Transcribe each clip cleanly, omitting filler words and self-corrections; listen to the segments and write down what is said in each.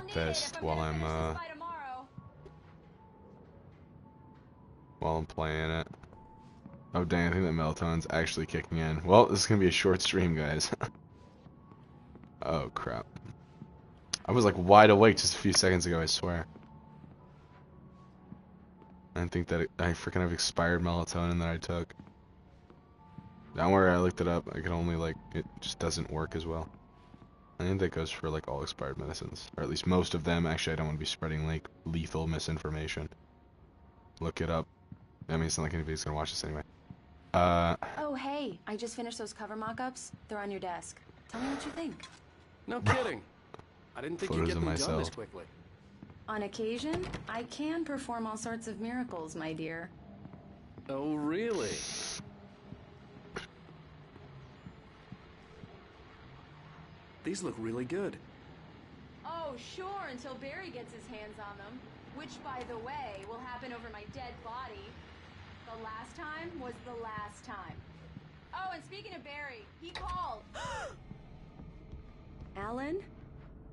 Yapfest while I'm playing it. Oh dang, I think that melatonin's actually kicking in. Well, this is gonna be a short stream, guys. Oh crap. I was like wide awake just a few seconds ago, I swear. I think that I freaking have expired melatonin that I took. Don't worry, I looked it up. I can only it just doesn't work as well. I think that goes for like all expired medicines, or at least most of them. Actually, I don't want to be spreading like lethal misinformation. Look it up. I mean, it's not like anybody's gonna watch this anyway. Oh hey, I just finished those cover mock-ups. They're on your desk. Tell me what you think. No kidding. I didn't think you'd get them done this quickly. On occasion, I can perform all sorts of miracles, my dear. Oh, really? These look really good. Oh, sure, until Barry gets his hands on them. Which, by the way, will happen over my dead body. The last time was the last time. Oh, and speaking of Barry, he called. Alan?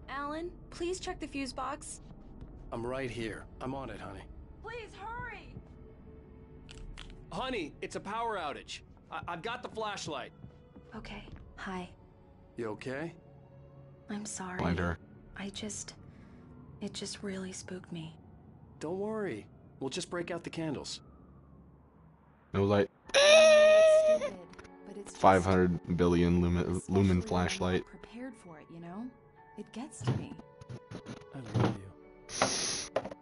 Alan, please check the fuse box. I'm right here. I'm on it, honey. Please, hurry! Honey, it's a power outage. I've got the flashlight. Okay, hi. You okay? I'm sorry. Find her. It just really spooked me. Don't worry. We'll just break out the candles. No light. Stupid, but it's 500 billion lumen flashlight. I'm not prepared for it, you know? It gets to me. I love you.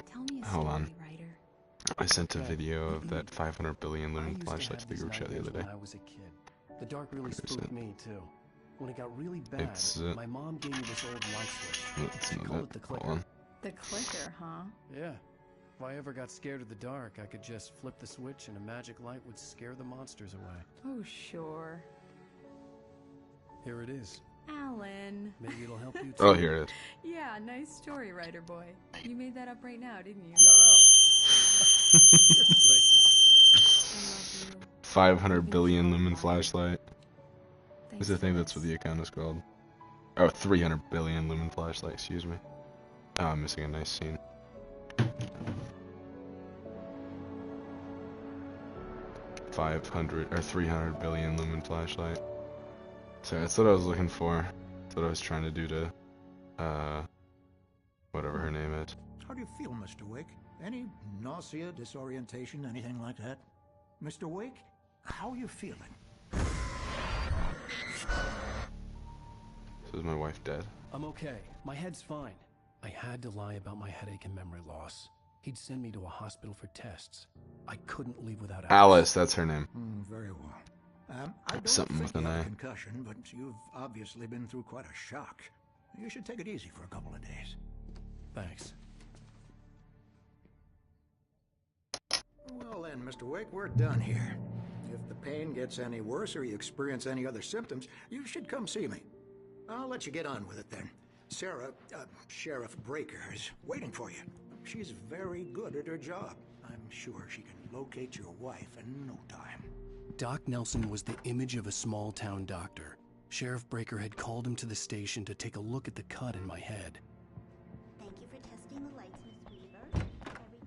Tell me a Hold story, on. writer. I sent a video of that 500 billion lumen flashlight to the group chat the other day. When I was a kid. The dark really spooked me too. When it got really bad, my mom gave me this old light switch. She called it the clicker. The clicker, huh? Yeah. If I ever got scared of the dark, I could just flip the switch and a magic light would scare the monsters away. Oh, sure. Here it is. Alan. Maybe it'll help you too. Oh, here it is. Yeah, nice story, writer boy. You made that up right now, didn't you? No. Seriously. I love you. 500 billion lumen flashlight. Is the thing that's what the account is called. Oh, 300 billion lumen flashlight, excuse me. Oh, I'm missing a nice scene. $500 or 300 billion lumen flashlight. So that's what I was looking for. That's what I was trying to do to, whatever her name is. How do you feel, Mr. Wake? Any nausea, disorientation, anything like that? Mr. Wake, how are you feeling? So is my wife dead? I'm okay. My head's fine. I had to lie about my headache and memory loss. He'd send me to a hospital for tests. I couldn't leave without Alice, that's her name. Very well. I don't Something think with you an have a I. concussion, but you've obviously been through quite a shock. You should take it easy for a couple of days. Thanks. Well then, Mr. Wake, we're done here. If the pain gets any worse or you experience any other symptoms, you should come see me. I'll let you get on with it then. Sarah, Sheriff Breaker, is waiting for you. She's very good at her job. I'm sure she can locate your wife in no time. Doc Nelson was the image of a small-town doctor. Sheriff Breaker had called him to the station to take a look at the cut in my head. Thank you for testing the lights, Miss Weaver.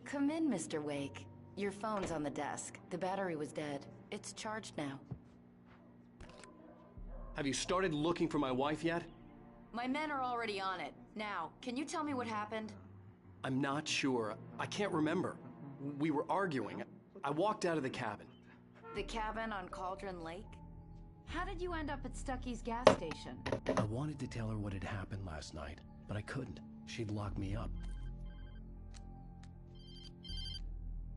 Come in, Mr. Wake. Your phone's on the desk. The battery was dead. It's charged now. Have you started looking for my wife yet? My men are already on it. Now, can you tell me what happened? I'm not sure. I can't remember. We were arguing. I walked out of the cabin. The cabin on Cauldron Lake? How did you end up at Stucky's gas station? I wanted to tell her what had happened last night, but I couldn't. She'd lock me up.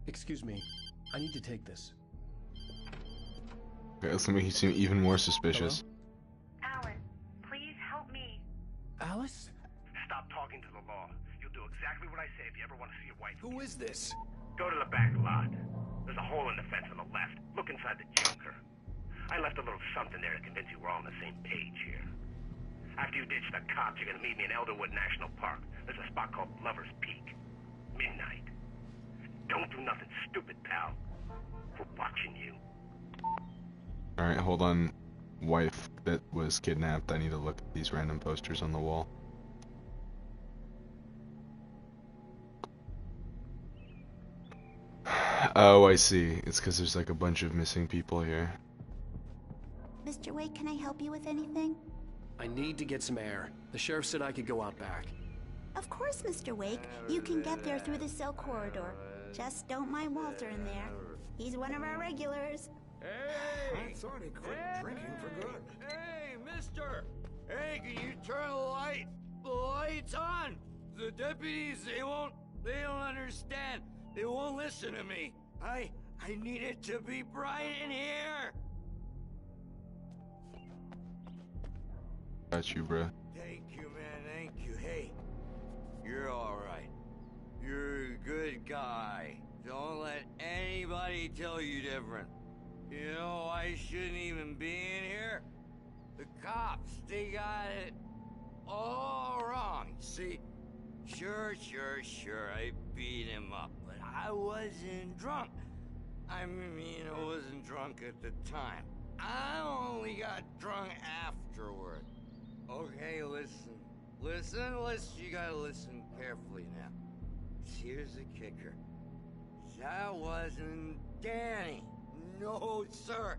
Excuse me. I need to take this. Okay, that's gonna make you seem even more suspicious. Hello? Alan, please help me. Alice? Stop talking to the law. You'll do exactly what I say if you ever want to see your wife. Who is this? Go to the back lot. There's a hole in the fence on the left. Look inside the junker. I left a little something there to convince you we're all on the same page here. After you ditch the cops, you're gonna meet me in Elderwood National Park. There's a spot called Lover's Peak. Midnight. Don't do nothing stupid, pal. We're watching you. Alright, hold on. Wife that was kidnapped. I need to look at these random posters on the wall. Oh, I see. It's because there's like a bunch of missing people here. Mr. Wake, can I help you with anything? I need to get some air. The sheriff said I could go out back. Of course, Mr. Wake. You can get there through the cell corridor. Just don't mind Walter in there. He's one of our regulars. I thought he quit drinking for good. Hey, mister! Hey, can you turn the lights on? The deputies, they don't understand. They won't listen to me. I need it to be bright in here. Got you, bro. Thank you, man, thank you. Hey, you're alright. You're a good guy. Don't let anybody tell you different. You know, I shouldn't even be in here. The cops, they got it all wrong. See, sure, I beat him up, but I wasn't drunk. I mean, I wasn't drunk at the time. I only got drunk afterward. Okay, listen, you gotta listen carefully now. Here's the kicker. That wasn't Danny. No, sir.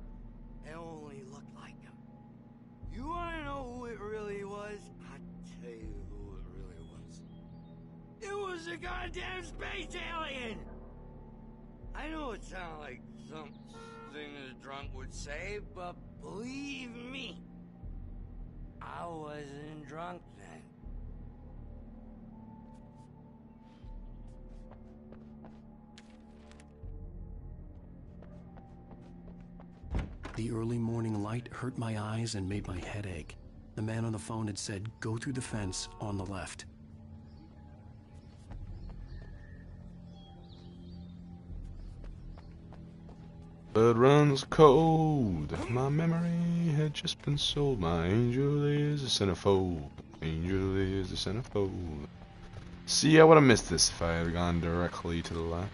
It only looked like him. You wanna know who it really was? I'll tell you who it really was. It was a goddamn space alien! I know it sounds like something a drunk would say, but believe me, I wasn't drunk then. The early morning light hurt my eyes and made my head ache. The man on the phone had said, go through the fence on the left. Blood runs cold. My memory had just been sold. My angel is a centerfold. Angel is a centerfold. See, I would have missed this if I had gone directly to the left.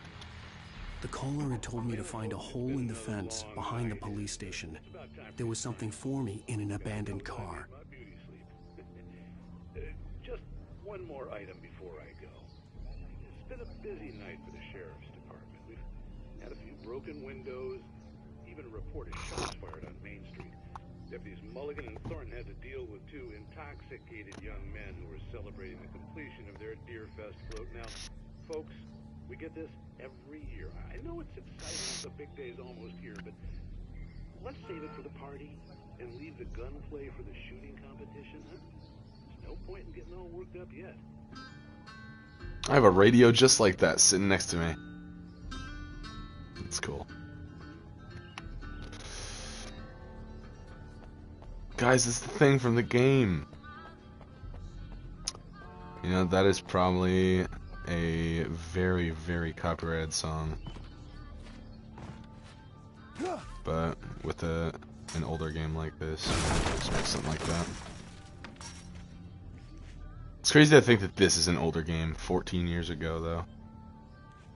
The caller had told me to find a hole in the fence behind the police station. There was something for me in an abandoned car. Just one more item before I go. It's been a busy night for the sheriff's department. We've had a few broken windows, even a reported shots fired on Main Street. Deputies Mulligan and Thornton had to deal with two intoxicated young men who were celebrating the completion of their Deerfest float. Now, folks, we get this every year. I know it's exciting, the big day's almost here, but let's save it for the party and leave the gunplay for the shooting competition, huh? There's no point in getting all worked up yet. I have a radio just like that sitting next to me. It's cool. Guys, it's the thing from the game. You know, that is probably a very, very copyrighted song. But with an older game like this, expect something like that. It's crazy to think that this is an older game, 14 years ago, though.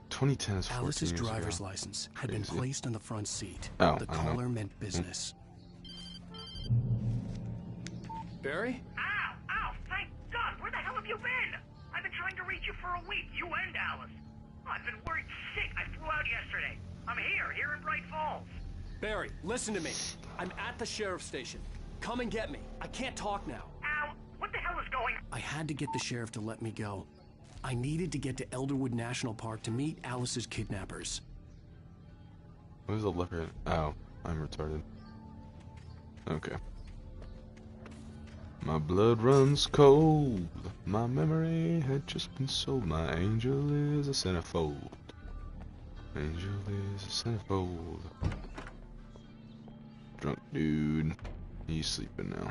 2010 is 14 Alice's years driver's ago. license had been Crazy. placed on the front seat. Oh, The I don't know. caller meant business. Barry? Ow! Ow! Thank God! Where the hell have you been? I've been trying to reach you for a week, you and Alice. Oh, I've been worried sick. I flew out yesterday. I'm here in Bright Falls. Barry, listen to me. I'm at the sheriff's station. Come and get me. I can't talk now. Ow! What the hell is going on? I had to get the sheriff to let me go. I needed to get to Elderwood National Park to meet Alice's kidnappers. What was the leopard? Oh, I'm retarded. Okay. My blood runs cold. My memory had just been sold. My angel is a centerfold. Angel is a centerfold. Drunk dude. He's sleeping now.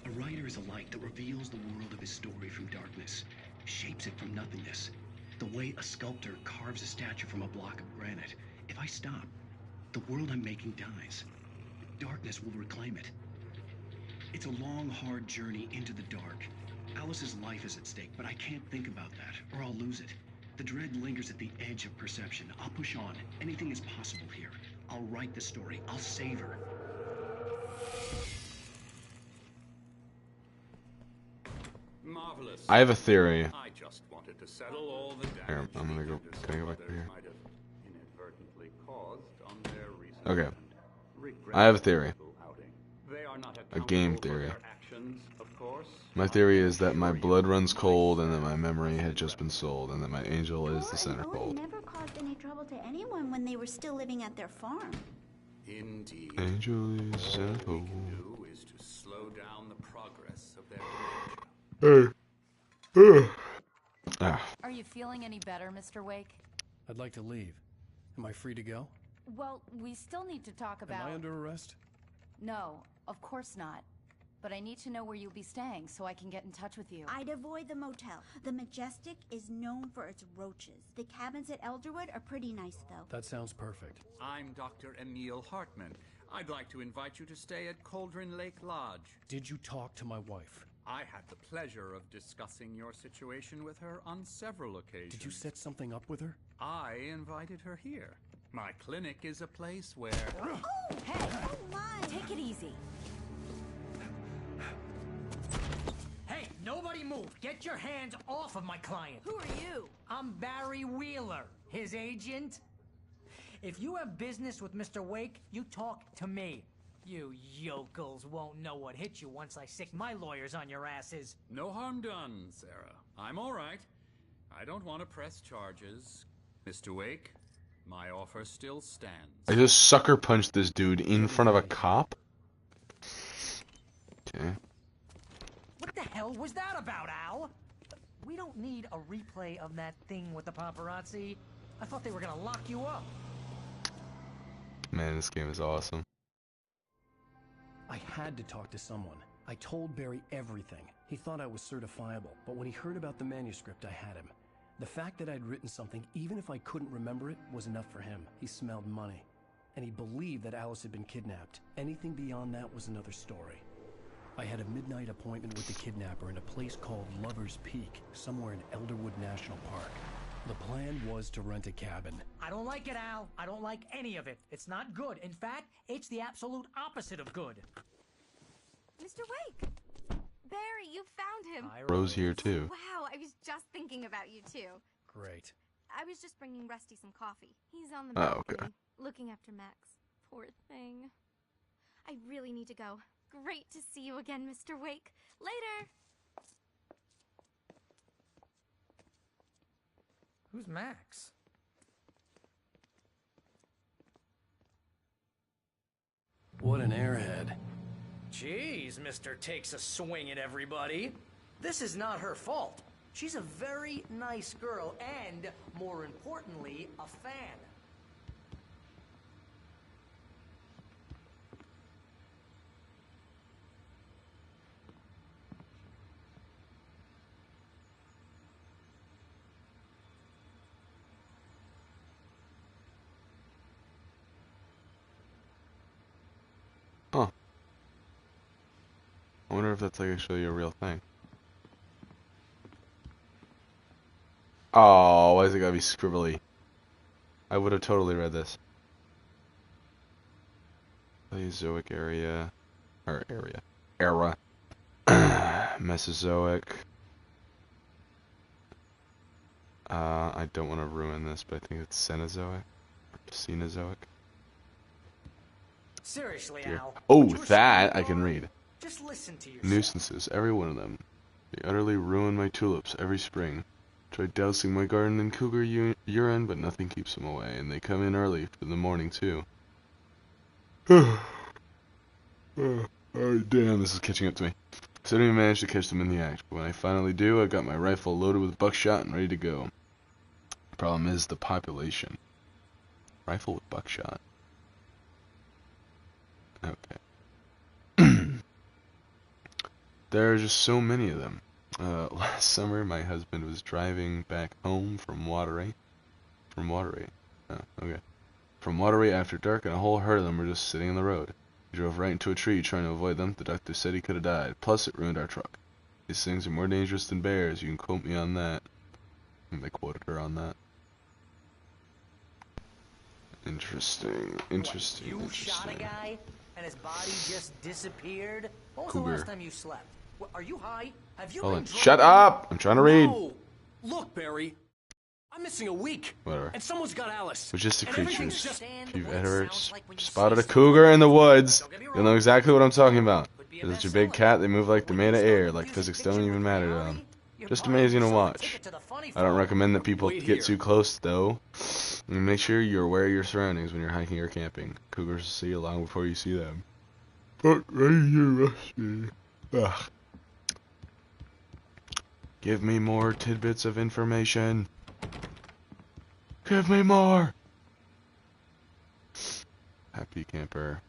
A writer is a light that reveals the world of his story from darkness, shapes it from nothingness. The way a sculptor carves a statue from a block of granite. If I stop, the world I'm making dies. Darkness will reclaim it. It's a long, hard journey into the dark. Alice's life is at stake, but I can't think about that, or I'll lose it. The dread lingers at the edge of perception. I'll push on. Anything is possible here. I'll write the story. I'll save her. Marvelous. I have a theory. I just wanted to settle all the Here, damage. I'm gonna go. Can I go back Others here? might have Okay. I have a theory. A game theory. My theory is that my blood runs cold and that my memory had just been sold and that my angel is the centerfold. never caused any trouble to anyone when they were still living at their farm. Indeed. Angel is All we centerfold. can do is to slow down the progress of their dementia. Are you feeling any better, Mr. Wake? I'd like to leave. Am I free to go? Well, we still need to talk about... Am I under arrest? No, of course not. But I need to know where you'll be staying so I can get in touch with you. I'd avoid the motel. The Majestic is known for its roaches. The cabins at Elderwood are pretty nice, though. That sounds perfect. I'm Dr. Emil Hartman. I'd like to invite you to stay at Cauldron Lake Lodge. Did you talk to my wife? I had the pleasure of discussing your situation with her on several occasions. Did you set something up with her? I invited her here. My clinic is a place where... Oh, hey! Oh, my! Take it easy. Hey, nobody move! Get your hands off of my client! Who are you? I'm Barry Wheeler, his agent. If you have business with Mr. Wake, you talk to me. You yokels won't know what hit you once I sick my lawyers on your asses. No harm done, Sarah. I'm all right. I don't want to press charges. Mr. Wake, my offer still stands. I just sucker punched this dude in front of a cop? Okay. What the hell was that about, Al? We don't need a replay of that thing with the paparazzi. I thought they were gonna lock you up. Man, this game is awesome. I had to talk to someone. I told Barry everything. He thought I was certifiable, but when he heard about the manuscript, I had him. The fact that I'd written something, even if I couldn't remember it, was enough for him. He smelled money. And he believed that Alice had been kidnapped. Anything beyond that was another story. I had a midnight appointment with the kidnapper in a place called Lover's Peak, somewhere in Elderwood National Park. The plan was to rent a cabin. I don't like it, Al. I don't like any of it. It's not good. In fact, it's the absolute opposite of good. Mr. Wake! Barry, you found him! Rose here too. Wow, I was just thinking about you too. Great. I was just bringing Rusty some coffee. He's on the Oh, balcony, okay. looking after Max. Poor thing. I really need to go. Great to see you again, Mr. Wake. Later! Who's Max? What an airhead. Jeez, Mr. Takes a swing at everybody. This is not her fault. She's a very nice girl and, more importantly, a fan. Huh. I wonder if that's like actually a real thing. Oh, why is it gotta be scribbly? I would have totally read this. Paleozoic area. Or area. Era. Mesozoic. I don't want to ruin this, but I think it's Cenozoic. Or Cenozoic. Seriously, Dear. Al. Oh, what you were that saying I can before? read. Just listen to yourself. Nuisances, every one of them. They utterly ruin my tulips every spring. Tried dousing my garden in cougar urine, but nothing keeps them away, and they come in early for the morning too. Oh, damn, this is catching up to me. So I didn't even manage to catch them in the act, but when I finally do, I've got my rifle loaded with buckshot and ready to go. The problem is the population. Rifle with buckshot. Okay. There are just so many of them. Last summer, my husband was driving back home from Wateree. From Wateree. Oh, okay. From Wateree after dark, and a whole herd of them were just sitting on the road. He drove right into a tree trying to avoid them. The doctor said he could have died. Plus, it ruined our truck. These things are more dangerous than bears. You can quote me on that. And they quoted her on that. Interesting. Interesting. What, you shot a guy and his body just disappeared? When was the last time you slept? What, are you high? Have you Hold been on. drinking? Shut up! I'm trying to read. No! Look, Barry. I'm missing a week. Whatever. And someone's got Alice. Majestic And everything's creatures. just... If you've ever spotted a cougar in the woods, you'll know exactly what I'm talking about. If it's a big cat, they move like they're made of air, like physics don't even matter to them. Just amazing to watch. I don't recommend that people get too close, though. And make sure you're aware of your surroundings when you're hiking or camping. Cougars will see you long before you see them. But right here, Rusty. Ugh. Give me more tidbits of information. Give me more! Happy camper.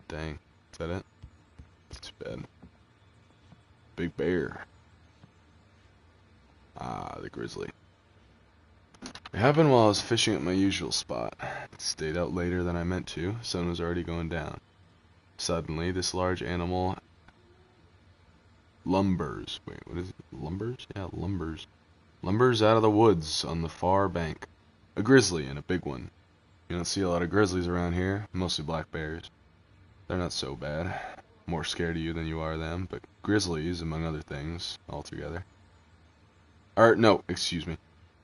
Dang. Is that it? It's bad. Big bear. Ah, the grizzly. It happened while I was fishing at my usual spot. Stayed out later than I meant to. Sun was already going down. Suddenly, this large animal lumbers. Wait, what is it? Lumbers? Yeah, lumbers. Lumbers out of the woods on the far bank. A grizzly, and a big one. You don't see a lot of grizzlies around here. Mostly black bears. They're not so bad. More scared of you than you are them, but grizzlies, among other things, altogether. No, excuse me.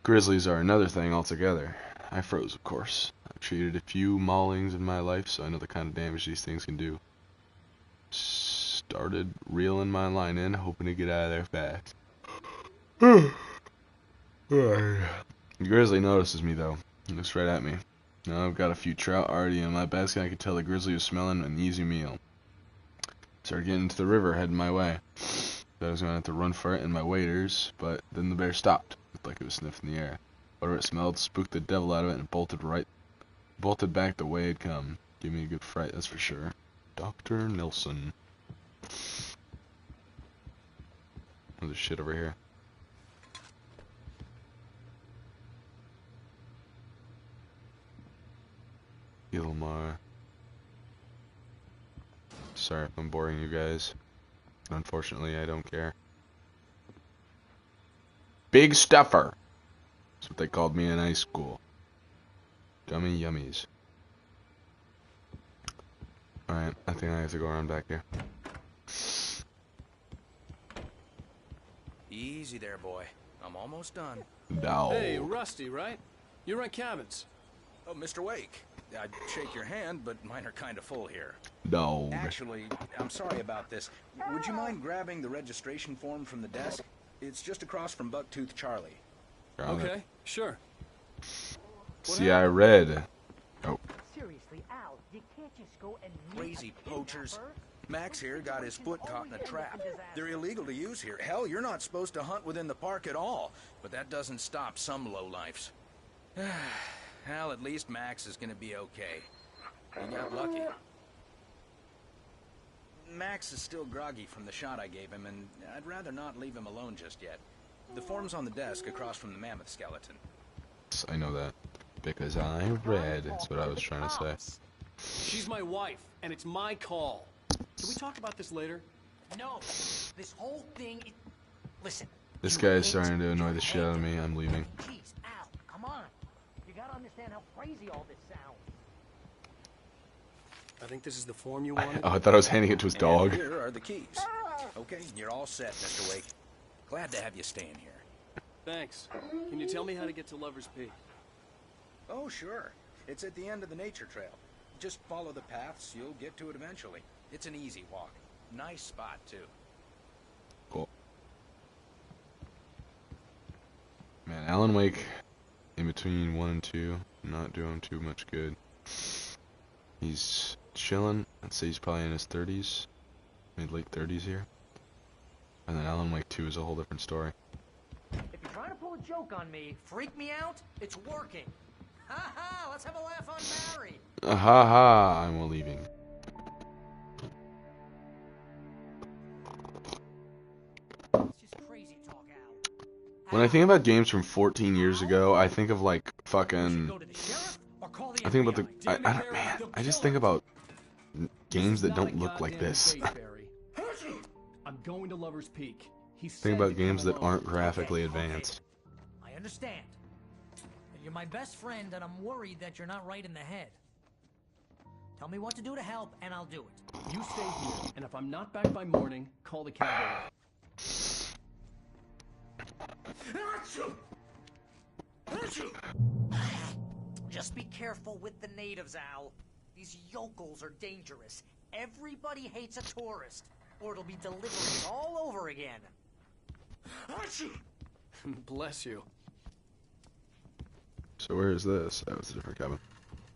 Grizzlies are another thing altogether. I froze, of course. I've treated a few maulings in my life, so I know the kind of damage these things can do. Started reeling my line in, hoping to get out of there fast. The grizzly notices me, though. He looks right at me. Now I've got a few trout already in my basket. I could tell the grizzly was smelling an easy meal. Started getting into the river, heading my way. Thought I was going to have to run for it in my waders, but then the bear stopped. Looked like it was sniffing the air. Whatever it smelled spooked the devil out of it and bolted back the way it'd come. Gave me a good fright, that's for sure. Dr. Nelson. Oh, there's shit over here. Ilmar. Sorry if I'm boring you guys. Unfortunately, I don't care. Big stuffer. That's what they called me in high school. Gummy yummies. Alright, I think I have to go around back here. Easy there, boy. I'm almost done. No. Hey, Rusty, right? You rent cabins. Oh, Mr. Wake. I'd shake your hand, but mine are kind of full here. No. Actually, I'm sorry about this. Would you mind grabbing the registration form from the desk? It's just across from Bucktooth Charlie. Okay, sure. See, I read. Oh. Seriously, Al, you can't just go and Crazy poachers. Max here got his foot caught in a trap. They're illegal to use here. Hell, you're not supposed to hunt within the park at all. But that doesn't stop some lowlifes. Hell, at least Max is gonna be okay. He got lucky. Max is still groggy from the shot I gave him, and I'd rather not leave him alone just yet. The form's on the desk across from the mammoth skeleton. I know that. Because I read. That's what I was trying to say. She's my wife, and it's my call. Can we talk about this later? No. This whole thing... Listen. This guy's starting to annoy the shit out of me. I'm leaving. Jeez, Al, come on. You gotta understand how crazy all this sounds. I think this is the form you wanted. Oh, I thought I was handing it to his dog. And here are the keys. Okay, you're all set, Mr. Wake. Glad to have you staying here. Thanks. Can you tell me how to get to Lover's Peak? Oh, sure. It's at the end of the nature trail. Just follow the paths, you'll get to it eventually. It's an easy walk. Nice spot, too. Cool. Man, Alan Wake, in between 1 and 2, not doing too much good. He's chilling. I'd say he's probably in his 30s, mid-late 30s here. And then Alan Wake 2 is a whole different story. If you're trying to pull a joke on me, freak me out, it's working. Ha ha, let's have a laugh on Barry. Ha ha, I'm leaving. It's just crazy talk, Al. When I think about games from 14 years ago, I think of like fucking... I think about I just think about games that don't look like this. I'm going to Lover's Peak. Think about games that aren't graphically advanced. I understand. You're my best friend, and I'm worried that you're not right in the head. Tell me what to do to help, and I'll do it. You stay here, and if I'm not back by morning, call the cavalry. Just be careful with the natives, Al. These yokels are dangerous. Everybody hates a tourist, or it'll be deliveries all over again. Bless you. So where is this? Oh, it's a different cabin.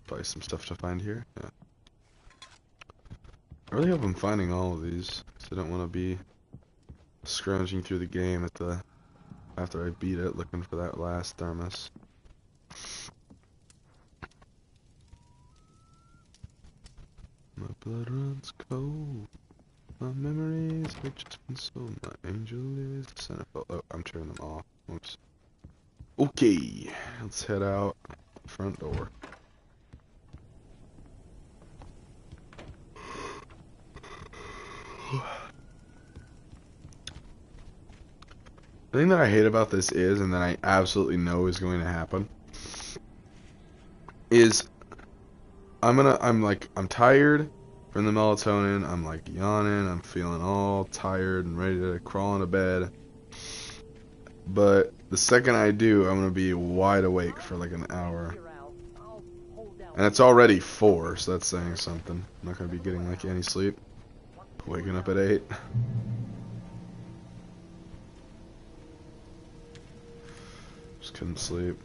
Probably some stuff to find here. Yeah. I really hope I'm finding all of these, because I don't want to be scrounging through the game at the after I beat it, looking for that last thermos. My blood runs cold. My memories have just been sold. My angel is the centerfold. Oh, I'm turning them off. Oops. Okay, let's head out front door. The thing that I hate about this is, and that I absolutely know is going to happen, is I'm tired from the melatonin. I'm like yawning. I'm feeling all tired and ready to crawl into bed. But the second I do, I'm gonna be wide awake for like an hour. And it's already 4, so that's saying something. I'm not gonna be getting like any sleep. Waking up at 8. Just couldn't sleep.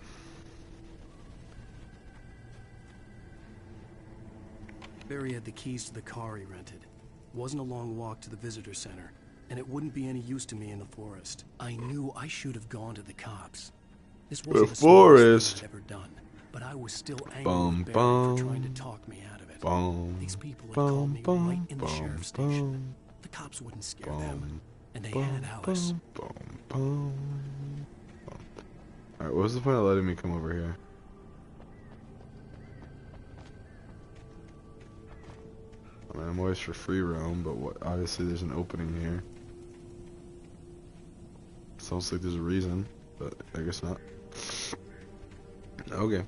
Barry had the keys to the car he rented. Wasn't a long walk to the visitor center, and it wouldn't be any use to me in the forest. I knew I should have gone to the cops. This wasn't the smartest thing I'd ever done, but I was still angry with Barry for trying to talk me out of it. These people had called me right in the sheriff's station. The cops wouldn't scare them, and they had Alice. Alright, what was the point of letting me come over here? I mean, I'm always for free roam, but what? Obviously there's an opening here. Sounds like there's a reason, but I guess not. Okay.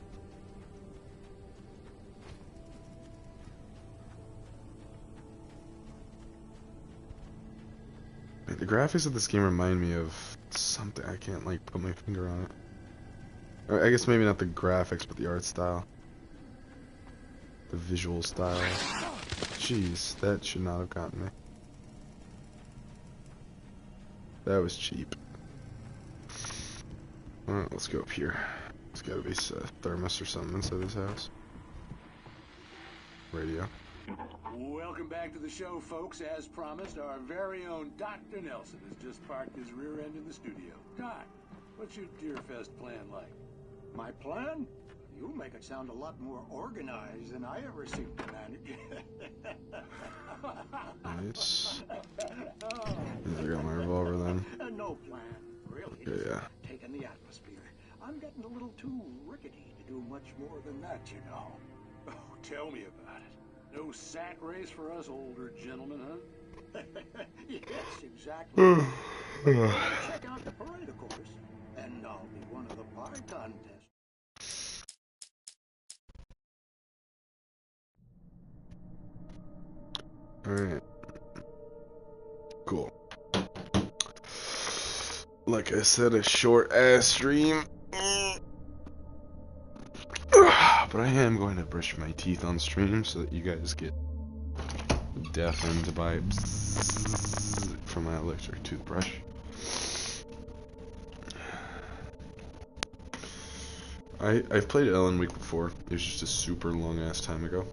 Like, the graphics of this game remind me of something. I can't like put my finger on it. Or I guess maybe not the graphics, but the art style. The visual style. Jeez, that should not have gotten me. That was cheap. Alright, let's go up here. There's gotta be a thermos or something inside this house. Radio. Welcome back to the show, folks. As promised, our very own Dr. Nelson has just parked his rear end in the studio. Doc, what's your Deerfest plan like? My plan? You make it sound a lot more organized than I ever seem to manage. Nice. I got my revolver then. No plan, really. Okay, yeah. Taking the atmosphere. I'm getting a little too rickety to do much more than that, you know. Oh, tell me about it. No sack race for us older gentlemen, huh? Yes, exactly. Check out the parade, of course. And I'll be one of the pie contests. Alright. Cool. Like I said, a short ass stream. But I am going to brush my teeth on stream so that you guys get deafened by from my electric toothbrush. I've played Ellen Week before. It was just a super long ass time ago.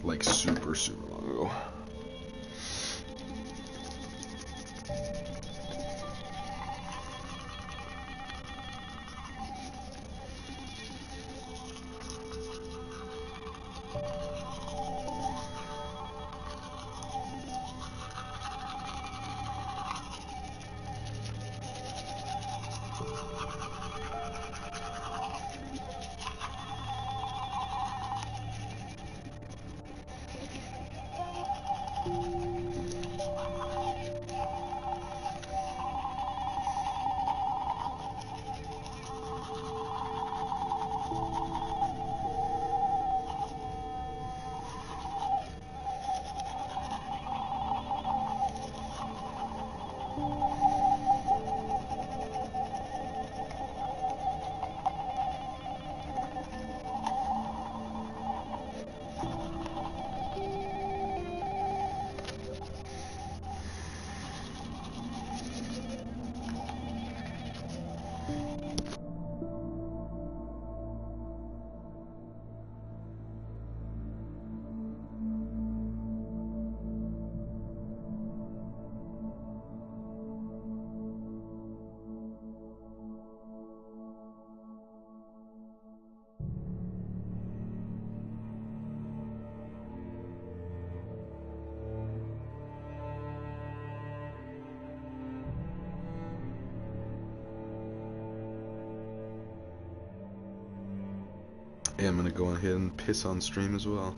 Like super long ago. Yeah, I'm gonna go ahead and piss on stream as well.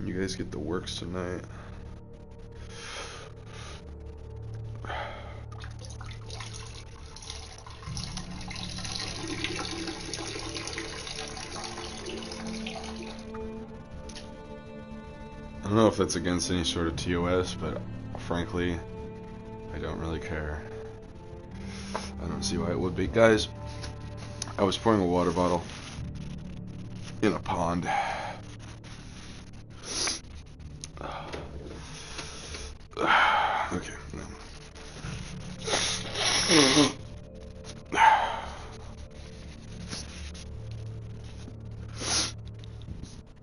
You guys get the works tonight. I don't know if that's against any sort of TOS, but frankly, I don't really care. I don't see why it would be. Guys, I was pouring a water bottle in a pond. Okay.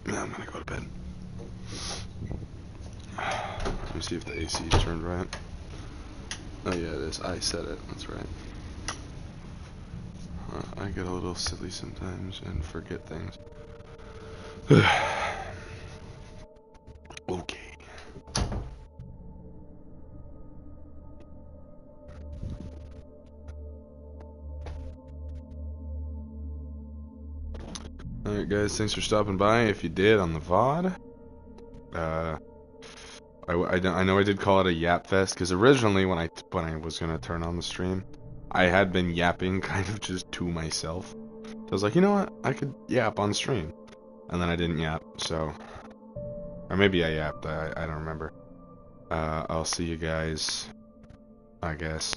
Now I'm gonna go to bed. Let me see if the AC is turned right. Oh yeah, it is. I said it. That's right. I get a little silly sometimes and forget things. Okay. Alright guys, thanks for stopping by. If you did on the VOD, I know I did call it a yap fest because originally when I was gonna turn on the stream, I had been yapping kind of just to myself. So I was like, you know what, I could yap on stream, and then I didn't yap. So, or maybe I yapped. I don't remember. I'll see you guys, I guess.